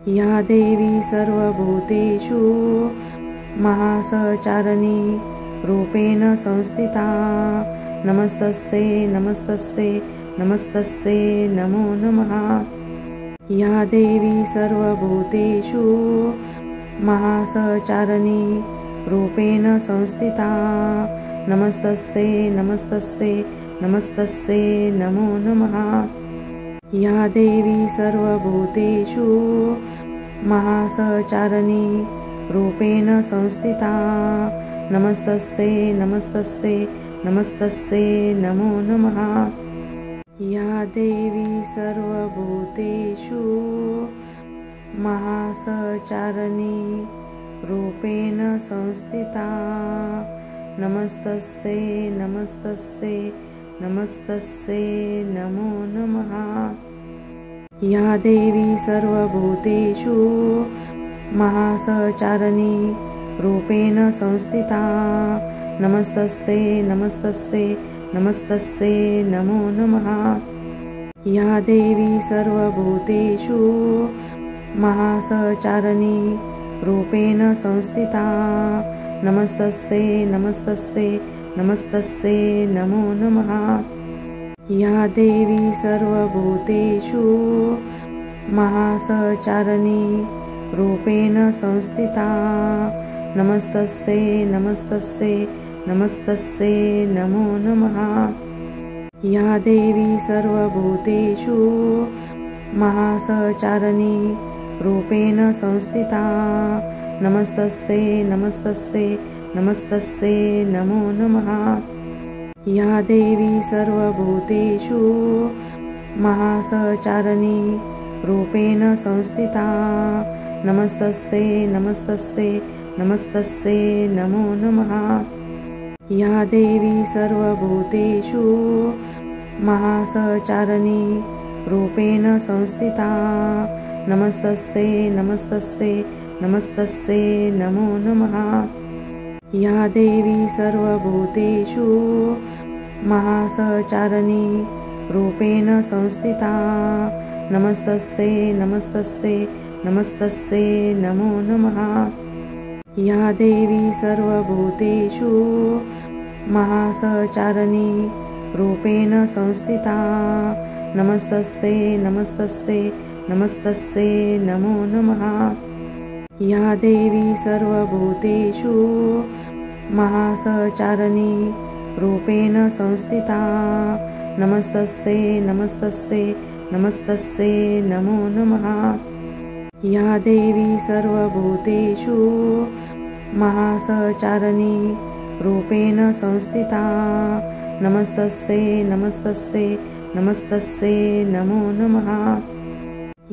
या देवी सर्वभूतेषु महासचारिणी रूपेण संस्थिता नमस्तस्यै नमस्तस्यै नमस्तस्यै नमो नमः। या देवी सर्वभूतेषु महासचारिणी रूपेण संस्थिता नमस्तस्यै नमस्तस्यै नमस्तस्यै नमो नमः। या देवी सर्वभूतेषु महासचारिणी रूपेण संस्थिता नमस्तस्यै नमस्तस्यै नमस्तस्यै नमो नमः। या देवी सर्वभूतेषु महासचारिणी रूपेण संस्थिता नमस्तस्यै नमस्तस्यै नमस्तस्यै नमो नमः। या देवी सर्वभूतेषु महासचारिणी रूपेण संस्थिता नमस्तस्यै नमस्तस्यै नमस्तस्यै नमो नमः। या देवी सर्वभूतेषु महासचारिणी रूपेण संस्थिता नमस्तस्यै नमस्तस्यै नमस्तस्यै नमो नमः। या देवी सर्वभूतेषु महासचारिणी रूपेण संस्थिता नमस्तस्यै नमस्तस्यै नमस्तस्यै नमो नमः। या देवी सर्वभूतेषु महासचारिणी रूपेण संस्थिता नमस्तस्यै नमस्तस्यै नमस्तस्यै नमो नमः। या देवी सर्वभूतेषु महासचारिणी रूपेण संस्थिता नमस्तस्यै नमस्तस्यै नमस्तस्यै नमो नमः। या देवी सर्वभूतेषु महासचारिणी रूपेण संस्थिता नमस्तस्यै नमस्तस्यै नमस्तस्यै नमो नमः। या देवी सर्वभूतेषु महासचारिणी रूपेण संस्थिता नमस्तस्यै नमस्तस्यै नमस्तस्यै नमो नमः। या देवी सर्वभूतेषु महासचारिणी रूपेण संस्थिता नमस्तस्यै नमस्तस्यै नमस्तस्यै नमो नमः। या देवी सर्वभूतेषु महासचारिणी रूपेण संस्थिता नमस्तस्यै नमस्तस्यै नमस्तस्यै नमो नमः। या देवी सर्वभूतेषु महासचारिणी रूपेण संस्थिता नमस्तस्यै नमस्तस्यै नमस्तस्यै नमो नमः।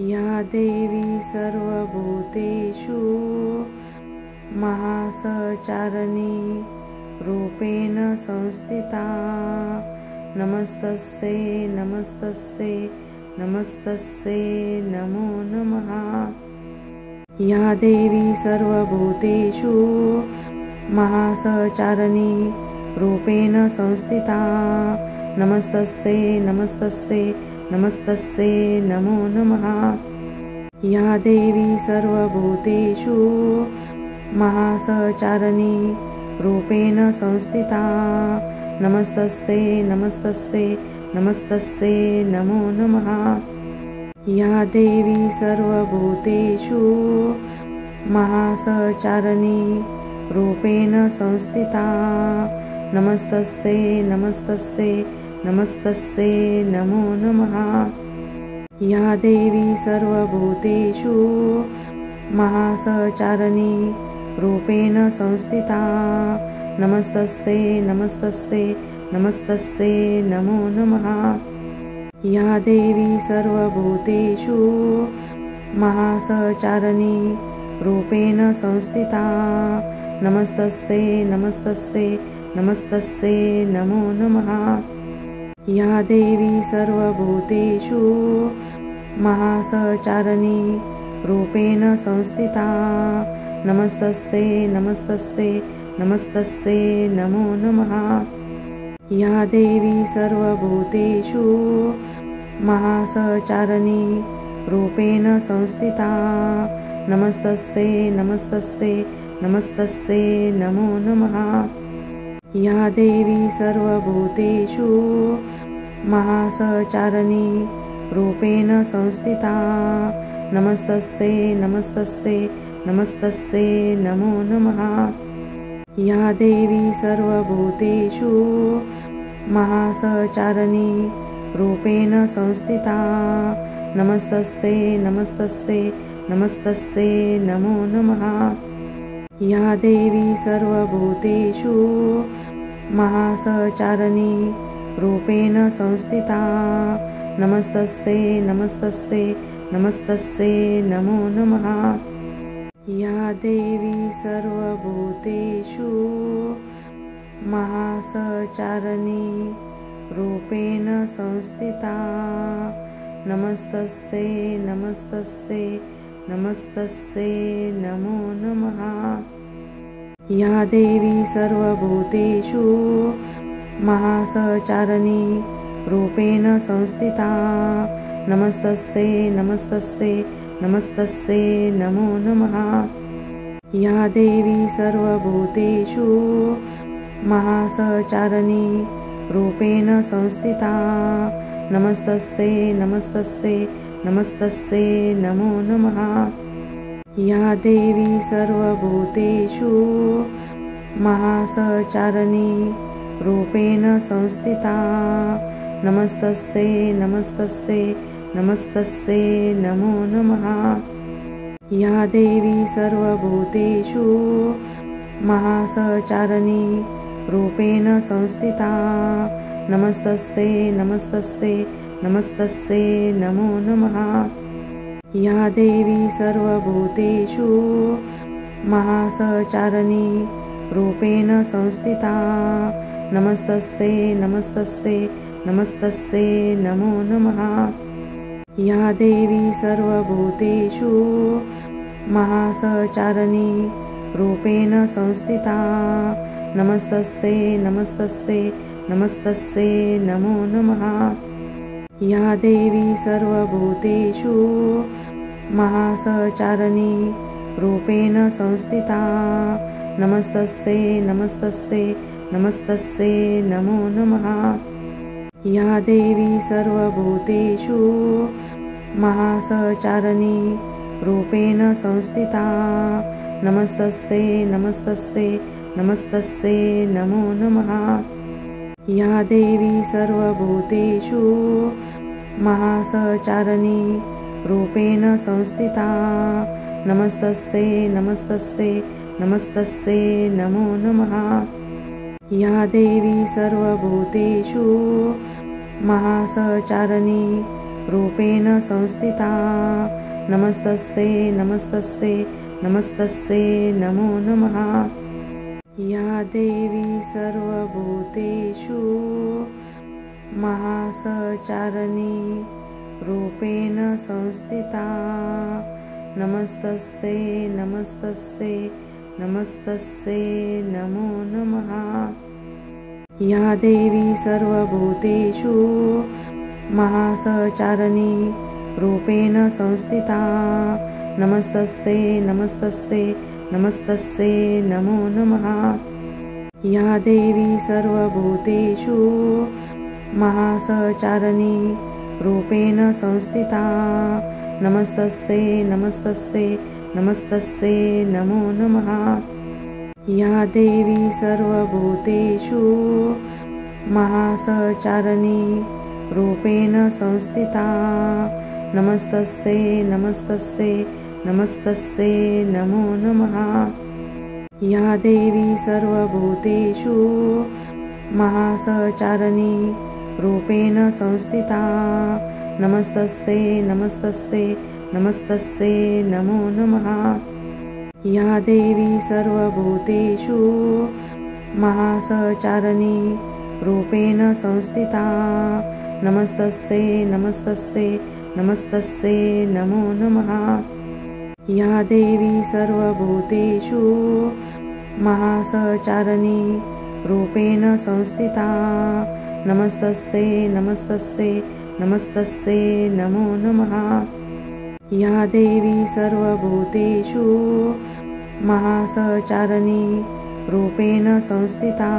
या देवी सर्वभूतेषु महासचारिणी रूपेण संस्थिता नमस्तस्यै नमस्तस्यै नमस्तस्यै नमो नमः। या देवी सर्वभूतेषु महासचारिणी रूपेण संस्थिता नमस्तस्यै नमस्तस्यै नमस्तस्यै नमो नमः। या देवी सर्वभूतेषु महासचारिणी रूपेण संस्थिता नमस्तस्यै नमस्तस्यै नमस्तस्यै नमो नमः। या देवी सर्वभूतेषु महासचारिणी रूपेण संस्थिता नमस्तस्यै नमस्तस्यै नमस्तस्यै नमो नमः। या देवी सर्वभूतेषु महासचारिणी रूपेण संस्थिता नमस्तस्यै नमस्तस्यै नमस्तस्यै नमो नमः। या देवी सर्वभूतेषु महासचारिणी रूपेण संस्थिता नमस्तस्यै नमस्तस्यै नमस्तस्यै नमो नमः। या देवी सर्वभूतेषु महासचारिणी रूपेण संस्थिता नमस्तस्यै नमस्तस्यै नमस्तस्यै नमो नमः। या देवी सर्वभूतेषु महासहचारिणी रूपेण संस्थिता नमस्तस्यै नमस्तस्यै नमस्तस्यै नमो नमः। या देवी सर्वभूतेषु महासहचारिणी रूपेण संस्थिता नमस्तस्यै नमस्तस्यै नमस्तस्यै नमो नमः। या देवी सर्वभूतेषु महासहचारिणी रूपेण संस्थिता नमस्तस्यै नमस्तस्यै नमस्तस्यै नमो नमः। या देवी सर्वभूतेषु महासहचारिणी रूपेण संस्थिता नमस्तस्यै नमस्तस्यै नमस्तस्यै नमो नमः। या देवी सर्वभूतेषु महासहचारिणी रूपेण संस्थिता नमस्तस्यै नमस्तस्यै नमस्तस्यै नमो नमः। या देवी सर्वभूतेषु महासहचारिणी रूपेण संस्थिता नमस्तस्यै नमस्तस्यै नमस्तस्यै नमो नमः। या देवी सर्वभूतेषु महासहचारिणी रूपेण संस्थिता नमस्तस्यै नमस्तस्यै नमस्तस्यै नमो नमः। या देवी सर्वभूतेषु महासहचारिणी रूपेण संस्थिता नमस्तस्यै नमस्तस्यै नमस्तस्यै नमो नमः। या देवी सर्वभूतेषु महासहचारिणी रूपेण संस्थिता नमस्तस्यै नमस्तस्यै नमस्तस्यै नमो नमः। या देवी सर्वभूतेषु महासहचारिणी रूपेण संस्थिता नमस्तस्यै नमस्तस्यै नमस्तस्यै नमो नमः। या देवी सर्वभूतेषु महासहचारिणी रूपेण संस्थिता नमस्तस्यै नमस्तस्यै नमस्तस्यै नमो नमः। या देवी सर्वभूतेषु महासहचारिणी रूपेण संस्थिता नमस्तस्यै नमस्तस्यै नमस्तस्यै नमो नमः। या देवी सर्वभूतेषु महासहचारिणी रूपेण संस्थिता नमस्तस्यै नमस्तस्यै नमस्तस्यै नमो नमः। या देवी सर्वभूतेषु महासहचारिणी रूपेण संस्थिता नमस्तस्यै नमस्तस्यै नमस्तस्यै नमो नमः। या देवी सर्वभूतेषु महासहचारिणी रूपेण संस्थिता नमस्तस्यै नमस्तस्यै नमस्तस्यै नमो नमः। या देवी सर्वभूतेषु महासहचारिणी रूपेण संस्थिता नमस्तस्यै नमस्तस्यै नमस्तस्यै नमो नमः। या देवी सर्वभूतेषु महासहचारिणी रूपेण संस्थिता नमस्तस्यै नमस्तस्यै नमस्तस्यै नमो नमः। या देवी सर्वभूतेषु महासहचारिणी रूपेण संस्थिता नमस्तस्यै नमस्तस्यै नमस्तस्यै नमो नमः। या देवी सर्वभूतेषु महासहचारिणी रूपेण संस्थिता नमस्तस्यै नमस्तस्यै नमस्तस्यै नमो नमः। या देवी सर्वभूतेषु महासहचारिणी रूपेण संस्थिता नमस्तस्यै नमस्तस्यै नमस्तस्यै नमो नमः। या देवी सर्वभूतेषु महासहचारिणी रूपेण संस्थिता नमस्तस्यै नमस्तस्यै नमस्तस्यै नमो नमः। या देवी सर्वभूतेषु महासहचारिणी रूपेण संस्थिता नमस्तस्यै नमस्तस्यै नमस्तस्यै नमो नमः। या देवी सर्वभूतेषु महासचारिणी रूपेण संस्थिता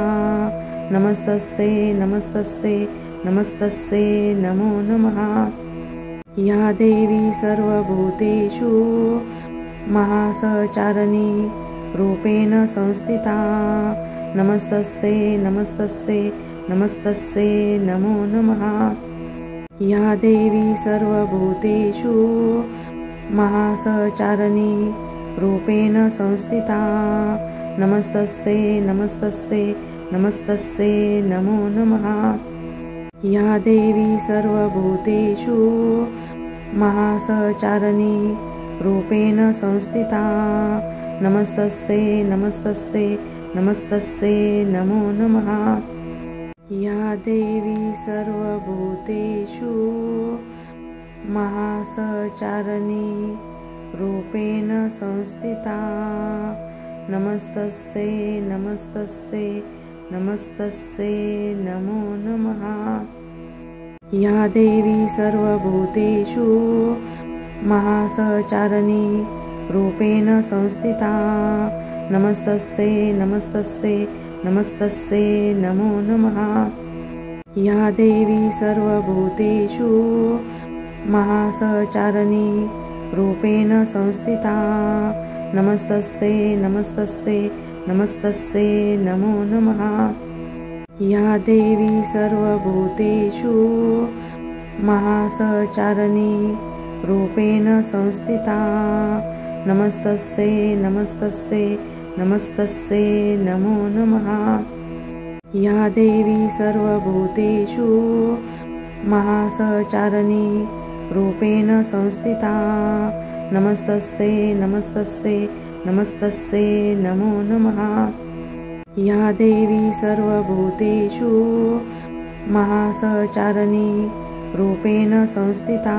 नमस्तस्यै नमस्तस्यै नमस्तस्यै नमो नमः। या देवी सर्वभूतेषु महासचारिणी रूपेण संस्थिता नमस्तस्यै नमस्तस्यै नमस्तस्यै नमो नमः। या देवी सर्वभूतेषु महासचारिणी रूपेण संस्थिता नमस्तस्यै नमस्तस्यै नमस्तस्यै नमो नमः। या देवी सर्वभूतेषु महासचारिणी रूपेण संस्थिता नमस्तस्यै नमस्तस्यै नमस्तस्यै नमो नमः। या देवी सर्वभूतेषु महासचारिणी रूपेण संस्थिता नमस्तस्यै नमस्तस्यै नमस्तस्यै नमो नमः। या देवी सर्वभूतेषु महासचारिणी रूपेण संस्थिता नमस्तस्यै नमस्तस्यै नमस्तस्यै नमो नमः। या देवी सर्वभूतेषु महासचारिणी रूपेण संस्थिता नमस्तस्यै नमस्तस्यै नमस्तस्यै नमो नमः। या देवी सर्वभूतेषु महासचारिणी रूपेण संस्थिता नमस्तस्यै नमस्तस्यै नमस्तस्यै नमो नमः। या देवी सर्वभूतेषु महासचारिणी रूपेण संस्थिता नमस्तस्यै नमस्तस्यै नमस्तस्यै नमो नमः। या देवी सर्वभूतेषु महासचारिणी रूपेण संस्थिता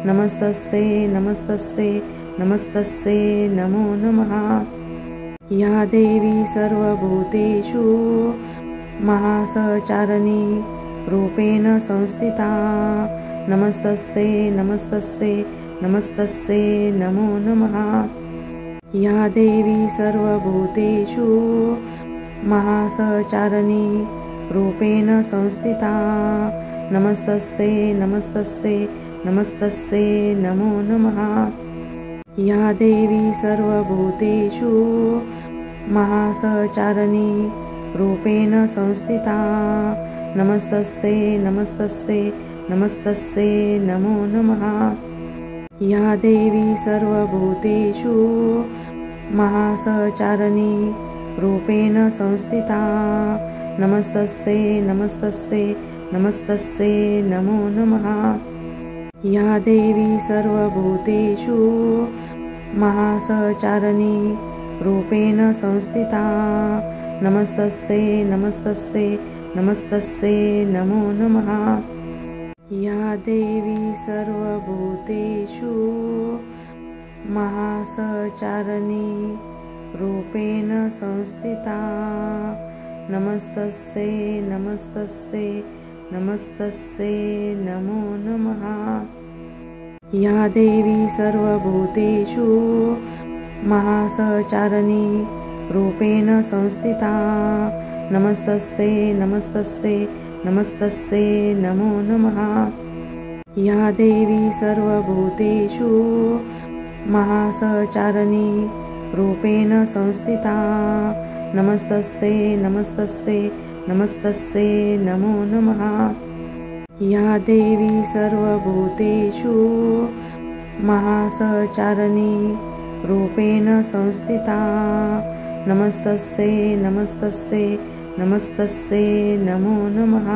नमस्तस्यै नमस्तस्यै नमस्तस्यै नमो नमः। या देवी सर्वभूतेषु महासचारिणी रूपेण संस्थिता नमस्तस्यै नमस्तस्यै नमस्तस्यै नमो नमः। या देवी सर्वभूतेषु महासचारिणी रूपेण संस्थिता नमस्तस्यै नमस्तस्यै नमस्तस्यै नमो नमः। या देवी सर्वभूतेषु महासचारिणी रूपेण संस्थिता नमस्तस्यै नमस्तस्यै नमस्तस्यै नमो नमः। या देवी सर्वभूतेषु महासचारिणी रूपेण संस्थिता नमस्तस्यै नमस्तस्यै नमस्तस्यै नमो नमः। या देवी सर्वभूतेषु महासचारिणी रूपेण संस्थिता नमस्तस्यै नमस्तस्यै नमस्तस्यै नमो नमः। या देवी सर्वभूतेषु महासचारिणी रूपेण संस्थिता नमस्तस्यै नमस्तस्यै नमस्तस्यै नमो नमः। या देवी सर्वभूतेषु महासचारिणी रूपेण संस्थिता नमस्तस्यै नमस्तस्यै नमस्तस्यै नमो नमः। या देवी सर्वभूतेषु महासचारिणी रूपेण संस्थिता नमस्तस्यै नमस्तस्यै नमस्तस्यै नमो नमः। या देवी सर्वभूतेषु महासचारिणी रूपेण संस्थिता नमस्तस्यै नमस्तस्यै नमस्तस्यै नमो नमः।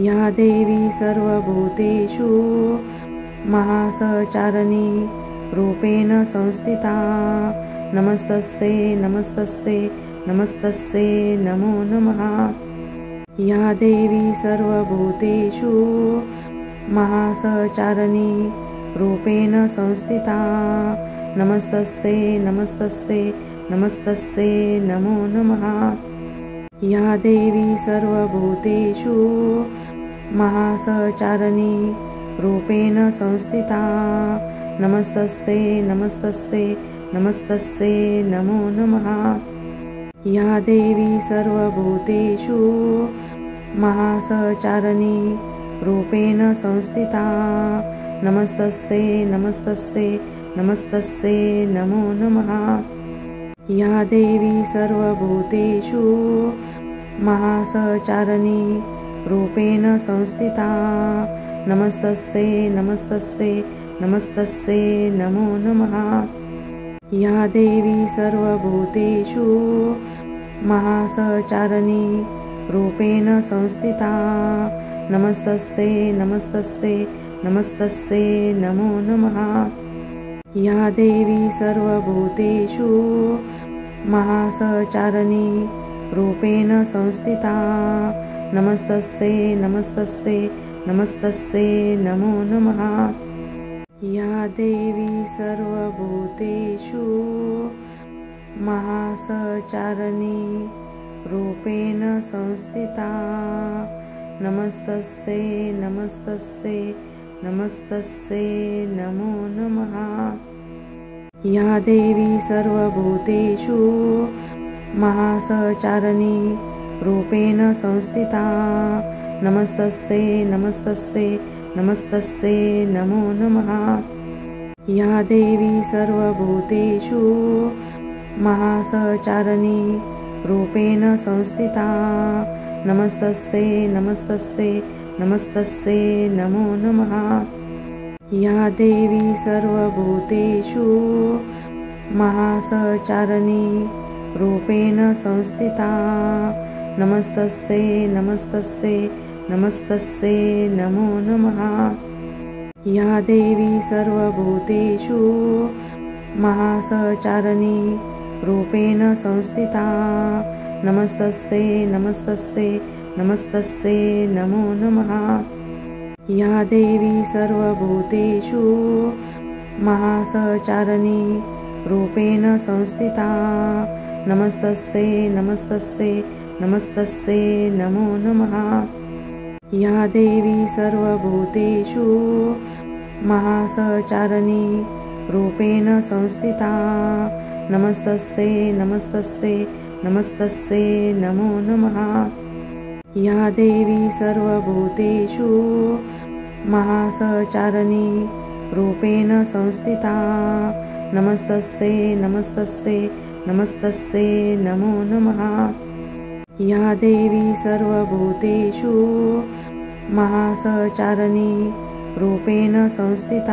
या देवी सर्वभूतेषु महासचारिणी रूपेण संस्थिता नमस्तस्यै नमस्तस्यै नमस्तस्यै नमो नमः। या देवी सर्वभूतेषु महासचारिणी रूपेण संस्थिता नमस्तस्यै नमस्तस्यै नमस्तस्यै नमो नमः। या देवी सर्वभूतेषु महासचारिणी रूपेण संस्थिता नमस्तस्यै नमस्तस्यै नमस्तस्यै नमो नमः। या देवी सर्वभूतेषु महासचारिणी रूपेण संस्थिता नमस्तस्यै नमस्तस्यै नमस्तस्यै नमो नमः। या देवी सर्वभूतेषु महासचारिणी रूपेण संस्थिता नमस्तस्यै नमस्तस्यै नमस्तस्यै नमो नमः। या देवी सर्वभूतेषु महासचारिणी रूपेण संस्थिता नमस्तस्यै नमस्तस्यै नमस्तस्यै नमो नमः। या देवी सर्वभूतेषु महासचारिणी रूपेण संस्थिता नमस्तस्यै नमस्तस्यै नमस्तस्यै नमो नमः। या देवी सर्वभूतेषु महासचारिणी रूपेण संस्थिता नमस्तस्यै नमस्तस्यै नमस्तस्यै नमो नमः। या देवी सर्वभूतेषु महासचारिणी रूपेण संस्थिता नमस्तस्यै नमस्तस्यै नमस्तस्यै नमो नमः। या देवी सर्वभूतेषु महासचारिणी रूपेण संस्थिता नमस्तस्यै नमस्तस्यै नमस्तस्यै नमो नमः। या देवी सर्वभूतेषु महासचारिणी रूपेण संस्थिता नमस्तस्यै नमस्तस्यै नमस्तस्यै नमो नमः। या देवी सर्वभूतेषु महासचारिणी रूपेण संस्थिता नमस्तस्यै नमस्तस्यै नमस्तस्यै नमो नमः। या देवी सर्वभूतेषु महासचारिणी रूपेण संस्थिता नमस्तस्यै नमस्तस्यै नमस्तस्यै नमो नमः। या देवी सर्वभूतेषु महासचारिणी रूपेण संस्थिता नमस्तस्यै नमस्तस्यै नमस्तस्यै नमो नमः। या देवी सर्वभूतेषु महासचारिणी रूपेण संस्थिता नमस्तस्यै नमस्तस्यै नमस्तस्यै नमो नमः। या देवी सर्वभूतेषु महासचारिणी रूपेण संस्थिता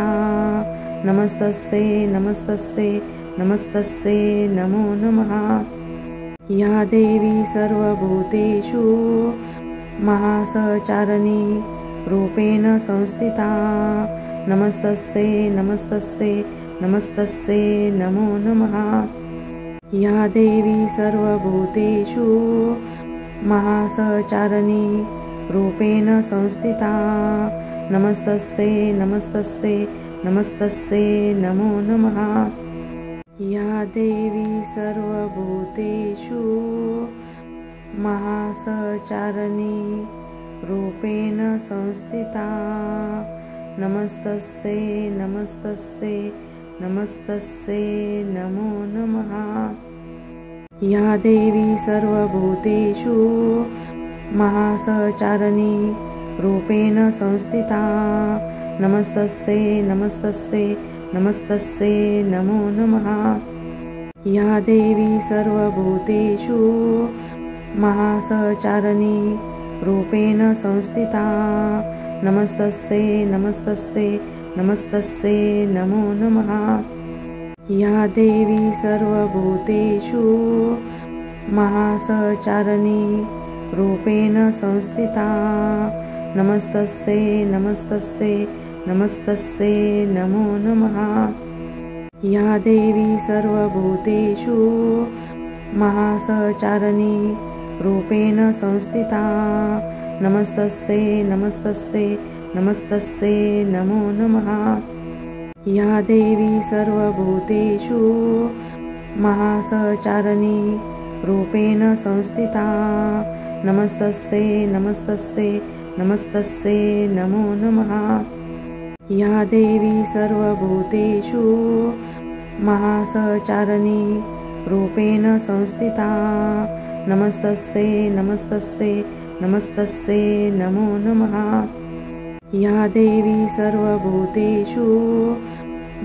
नमस्तस्यै नमस्तस्यै नमस्तस्यै नमो नमः। या देवी सर्वभूतेषु महासचारिणी रूपेण संस्थिता नमस्तस्यै नमस्तस्यै नमस्तस्यै नमो नमः। या देवी सर्वभूतेषु महासचारिणी रूपेण संस्थिता नमस्तस्यै नमस्तस्यै नमस्तस्यै नमो नमः। या देवी सर्वभूतेषु महासचारिणी रूपेण संस्थिता नमस्तस्यै नमस्तस्यै नमस्तस्यै नमो नमः। या देवी सर्वभूतेषु महासचारिणी रूपेण संस्थिता नमस्तस्यै नमस्तस्यै नमस्तस्यै नमो नमः। या देवी सर्वभूतेषु महासचारिणी रूपेण संस्थिता नमस्तस्यै नमस्तस्यै नमस्तस्यै नमो नमः। या देवी सर्वभूतेषु महासचारिणी रूपेण संस्थिता नमस्तस्यै नमस्तस्यै नमस्तस्यै नमो नमः। या देवी सर्वभूतेषु महासचारिणी रूपेण संस्थिता नमस्तस्यै नमस्तस्यै नमस्तस्यै नमो नमः। या देवी सर्वभूतेषु महासचारिणी रूपेण संस्थिता नमस्तस्यै नमस्तस्यै नमस्तस्यै नमो नमः। या देवी सर्वभूतेषु महासचारिणी रूपेण संस्थिता नमस्तस्यै नमस्तस्यै नमस्तस्यै नमो नमः। या देवी सर्वभूतेषु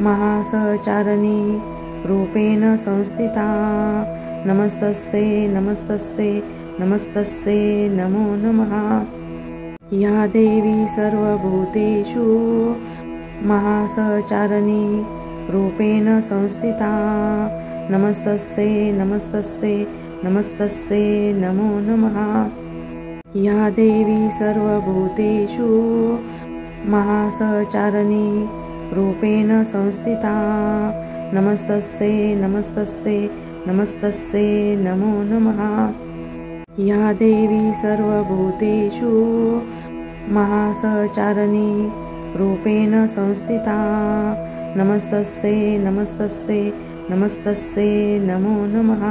महासचारिणी रूपेण संस्थिता नमस्तस्यै नमस्तस्यै नमस्तस्यै नमो नमः। या देवी सर्वभूतेषु महासचारिणी रूपेण संस्थिता नमस्तस्यै नमस्तस्यै नमस्तस्यै नमो नमः। या देवी सर्वभूतेषु महासचारिणी रूपेण संस्थिता नमस्तस्यै नमस्तस्यै नमस्तस्यै नमो नमः। या देवी सर्वभूतेषु महासचारिणी रूपेण संस्थिता नमस्तस्यै नमस्तस्यै नमस्तस्यै नमो नमः।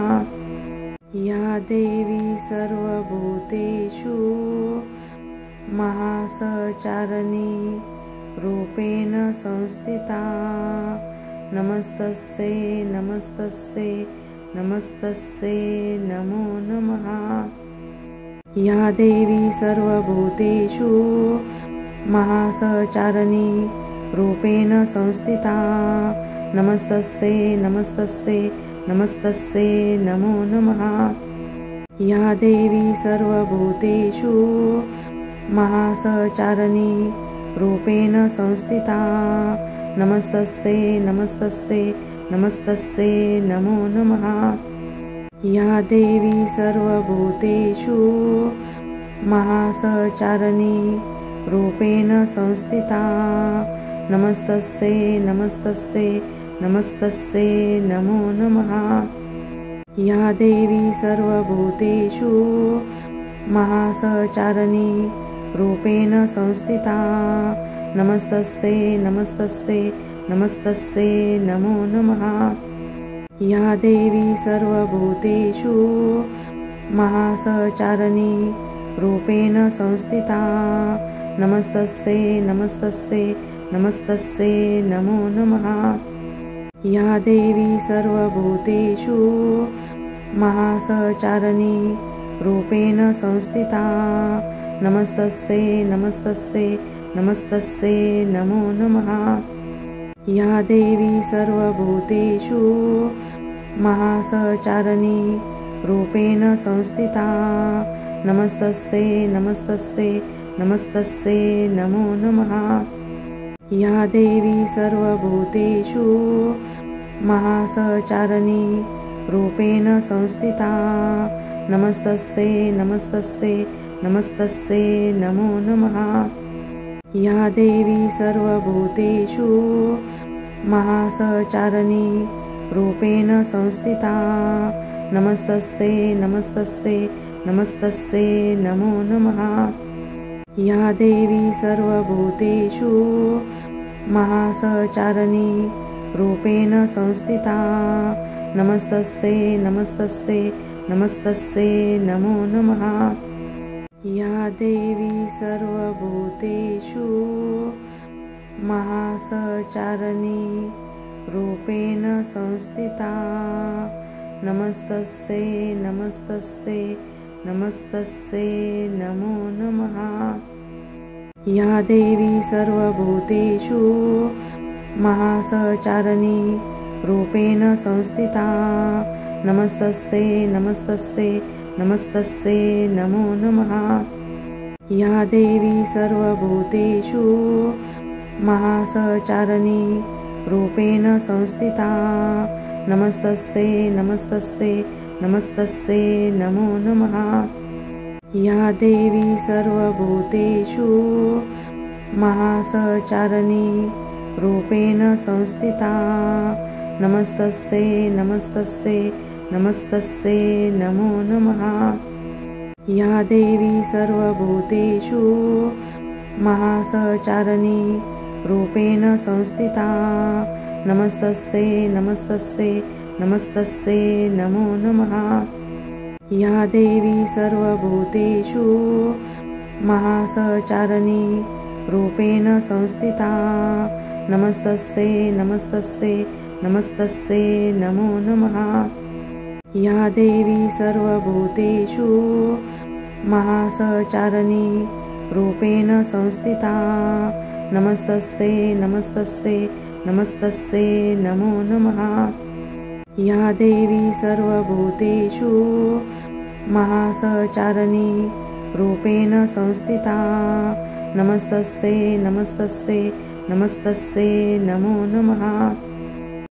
या देवी सर्वभूतेषु महासचारिणी रूपेण संस्थिता नमस्तस्यै नमस्तस्यै नमस्तस्यै नमो नमः। या देवी सर्वभूतेषु महासचारिणी रूपेण संस्थिता नमस्तस्यै नमस्तस्यै नमस्तस्यै नमो नमः। या देवी सर्वभूतेषु महासचारिणी रूपेण संस्थिता नमस्तस्यै नमस्तस्यै नमस्तस्यै नमो नमः। या देवी सर्वभूतेषु महासचारिणी रूपेण संस्थिता नमस्तस्यै नमस्तस्यै नमस्तस्यै नमो नमः। या देवी सर्वभूतेषु महासचारिणी रूपेण संस्थिता नमस्तस्यै नमस्तस्यै नमस्तस्यै नमो नमः। या देवी सर्वभूतेषु महासचारिणी रूपेण संस्थिता नमस्तस्यै नमस्तस्यै नमस्तस्यै नमो नमः। या देवी सर्वभूतेषु महासचारिणी रूपेण संस्थिता नमस्तस्यै नमस्तस्यै नमस्तस्यै नमो नमः। या देवी सर्वभूतेषु महासचारिणी रूपेण संस्थिता नमस्तस्यै नमस्तस्यै नमस्तस्यै नमो नमः। या देवी सर्वभूतेषु महासचारिणी रूपेण संस्थिता नमस्तस्यै नमस्तस्यै नमस्तस्यै नमो नमः। या देवी सर्वभूतेषु महासचारिणी रूपेण संस्थिता नमस्तस्यै नमस्तस्यै नमस्तस्यै नमो नमः। या देवी सर्वभूतेषु महासचारिणी रूपेण संस्थिता नमस्तस्यै नमस्तस्यै नमस्तस्यै नमो नमः। या देवी सर्वभूतेषु महासचारिणी रूपेण संस्थिता नमस्तस्यै नमस्तस्यै नमस्तस्यै नमो नमः। या देवी सर्वभूतेषु महासचारिणी रूपेण संस्थिता नमस्तस्यै नमस्तस्यै नमस्तस्यै नमो नमः। या देवी सर्वभूतेषु महासचारिणी रूपेण संस्थिता नमस्तस्यै नमस्तस्यै नमस्तस्यै नमो नमः। या देवी सर्वभूतेषु महासचारिणी रूपेण संस्थिता नमस्तस्यै नमस्तस्यै नमस्तस्यै नमो नमः। या देवी सर्वभूतेषु महासचारिणी रूपेण संस्थिता नमस्तस्यै नमस्तस्यै नमस्तस्यै नमो नमः। या देवी सर्वभूतेषु महासचारिणी रूपेण संस्थिता नमस्तस्यै नमस्तस्यै नमस्तस्यै नमो नमः। या देवी सर्वभूतेषु महासचारिणी रूपेण संस्थिता नमस्तस्यै नमस्तस्यै नमस्तस्यै नमो नमः। या देवी सर्वभूतेषु महासचारिणी रूपेण संस्थिता नमस्तस्यै नमस्तस्यै नमस्तस्यै नमो नमः।